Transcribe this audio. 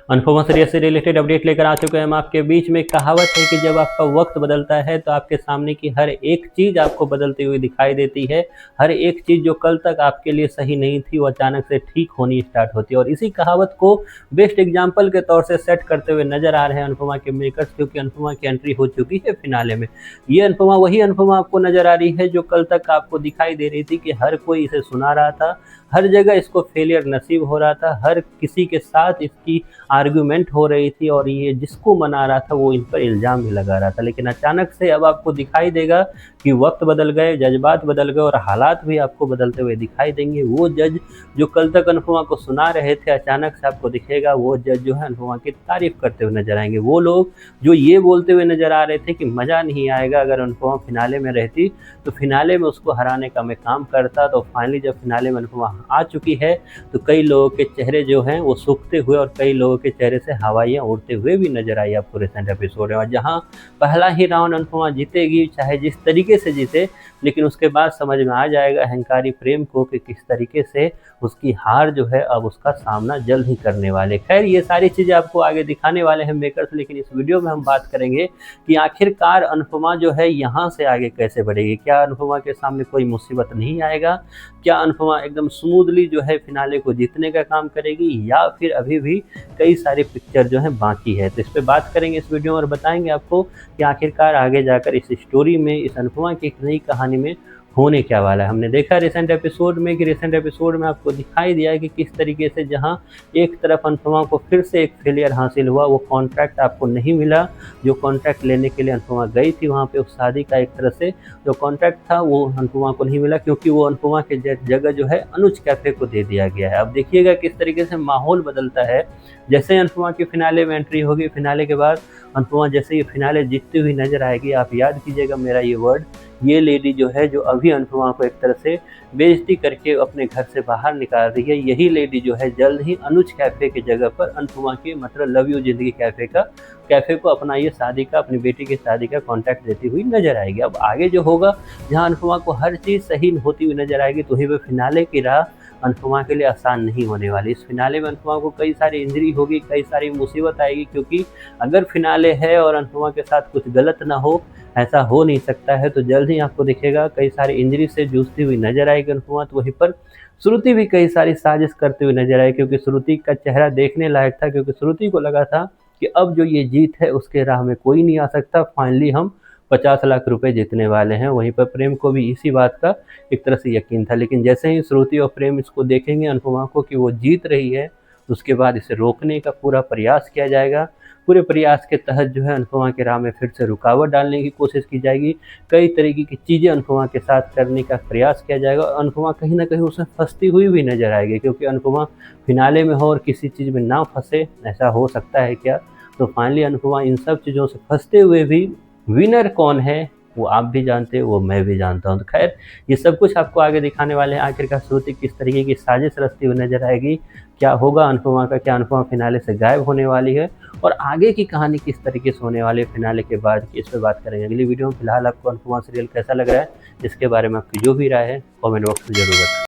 Anupama serial से related update लेकर आ चुके हैं हम आपके बीच में। कहावत है कि जब आपका वक्त बदलता है तो आपके सामने की हर एक चीज़ आपको बदलती हुई दिखाई देती है। हर एक चीज़ जो कल तक आपके लिए सही नहीं थी वो अचानक से ठीक होनी स्टार्ट होती है, और इसी कहावत को बेस्ट एग्जाम्पल के तौर से सेट करते हुए नजर आ रहे हैं अनुपमा के मेकर्स, क्योंकि अनुपमा की एंट्री हो चुकी है फिनाले में। ये अनुपमा वही अनुपमा आपको नजर आ रही है जो कल तक आपको दिखाई दे रही थी कि हर कोई इसे सुना रहा था, हर जगह इसको फेलियर नसीब हो रहा था, हर किसी के साथ इसकी आर्गुमेंट हो रही थी, और ये जिसको मना रहा था वो इन पर इल्ज़ाम भी लगा रहा था। लेकिन अचानक से अब आपको दिखाई देगा कि वक्त बदल गए, जज्बात बदल गए और हालात भी आपको बदलते हुए दिखाई देंगे। वो जज जो कल तक अनुपमा को सुना रहे थे, अचानक से आपको दिखेगा वो जज जो है अनुपमा की तारीफ करते हुए नजर आएंगे। वो लोग जो ये बोलते हुए नजर आ रहे थे कि मज़ा नहीं आएगा अगर अनुपमा फिनाले में रहती, तो फिनाले में उसको हराने का मैं काम करता। तो फाइनली जब फिनाले में अनुपमा आ चुकी है तो कई लोगों के चेहरे जो हैं वो सूखते हुए और कई लोगों के चेहरे से हवाइयाँ उड़ते हुए भी नजर आई आपको रिसेंट एपिसोड में। और जहां पहला ही राउंड अनुपमा जीतेगी, चाहे जिस तरीके से जीते, लेकिन उसके बाद समझ में आ जाएगा अहंकारी प्रेम को कि किस तरीके से उसकी हार जो है अब उसका सामना जल्द ही करने वाले। खैर, ये सारी चीज़ें आपको आगे दिखाने वाले हैं मेकर्स, लेकिन इस वीडियो में हम बात करेंगे कि आखिरकार अनुपमा जो है यहाँ से आगे कैसे बढ़ेगी। क्या अनुपमा के सामने कोई मुसीबत नहीं आएगा? क्या अनुपमा एकदम स्मूथली जो है फिनाले को जीतने का काम करेगी, या फिर अभी भी कई सारे पिक्चर जो है बाकी है? तो इस पर बात करेंगे इस वीडियो में और बताएंगे आपको कि आखिरकार आगे जाकर इस स्टोरी में, इस अनुपमा की एक नई कहानी में होने क्या वाला है। हमने देखा रिसेंट एपिसोड में आपको दिखाई दिया कि किस तरीके से जहां एक तरफ अनुपमा को फिर से एक फेलियर हासिल हुआ, वो कॉन्ट्रैक्ट आपको नहीं मिला जो कॉन्ट्रैक्ट लेने के लिए अनुपमा गई थी वहां पे। उस शादी का एक तरह से जो कॉन्ट्रैक्ट था वो अनुपमा को नहीं मिला, क्योंकि वो अनुपमा के जगह जो है अनुज कैफे को दे दिया गया है। अब देखिएगा किस तरीके से माहौल बदलता है जैसे अनुपमा की फिनाले में एंट्री होगी। फिनाले के बाद अनुपमा जैसे ये फिनाले जीतती हुई नजर आएगी, आप याद कीजिएगा मेरा ये वर्ड, ये लेडी जो है जो अभी अनुपमा को एक तरह से बेइज्जती करके अपने घर से बाहर निकाल रही है, यही लेडी जो है जल्द ही अनुज कैफे की जगह पर अनुपमा के मतलब लव यू जिंदगी कैफे को अपना ये शादी का, अपनी बेटी की शादी का कॉन्ट्रैक्ट देती हुई नजर आएगी। अब आगे जो होगा, जहां अनुपमा को हर चीज़ सही होती हुई नजर आएगी, तो ही वह फिनाले की राह अनुपमा के लिए आसान नहीं होने वाली। इस फिनाले में अनुपमा को कई सारी इंजरी होगी, कई सारी मुसीबत आएगी, क्योंकि अगर फिनाले है और अनुपमा के साथ कुछ गलत ना हो, ऐसा हो नहीं सकता है, तो जल्द ही आपको दिखेगा कई सारी इंजरी से जूझती हुई नजर आएगी अनुपमा। तो वहीं पर श्रुति भी कई सारी साजिश करते हुए नजर आई, क्योंकि श्रुति का चेहरा देखने लायक था, क्योंकि श्रुति को लगा था कि अब जो ये जीत है उसके राह में कोई नहीं आ सकता, फाइनली हम 50 लाख रुपए जीतने वाले हैं। वहीं पर प्रेम को भी इसी बात का एक तरह से यकीन था, लेकिन जैसे ही श्रुति और प्रेम इसको देखेंगे अनुपमा को कि वो जीत रही है, उसके बाद इसे रोकने का पूरा प्रयास किया जाएगा। पूरे प्रयास के तहत जो है अनुपमा के राह में फिर से रुकावट डालने की कोशिश की जाएगी, कई तरीके की चीज़ें अनुपमा के साथ करने का प्रयास किया जाएगा, और अनुपमा कहीं ना कहीं उसमें फंसती हुई भी नजर आएगी, क्योंकि अनुपमा फिनाले में हो और किसी चीज़ में ना फंसे, ऐसा हो सकता है क्या? तो फाइनली अनुपमा इन सब चीज़ों से फंसते हुए भी विनर कौन है वो आप भी जानते हो, वो मैं भी जानता हूँ। तो खैर, ये सब कुछ आपको आगे दिखाने वाले हैं। आखिरकार श्रुति किस तरीके की साजिश रचती हुई नजर आएगी, क्या होगा अनुपमा का, क्या अनुपमा फिनाले से गायब होने वाली है, और आगे की कहानी किस तरीके से होने वाली है फिनाले के बाद की, इस पर बात करेंगे अगली वीडियो में। फिलहाल आपको अनुपमा सीरियल कैसा लग रहा है, इसके बारे में आपकी जो भी राय है कॉमेंट बॉक्स में जरूर बताएं।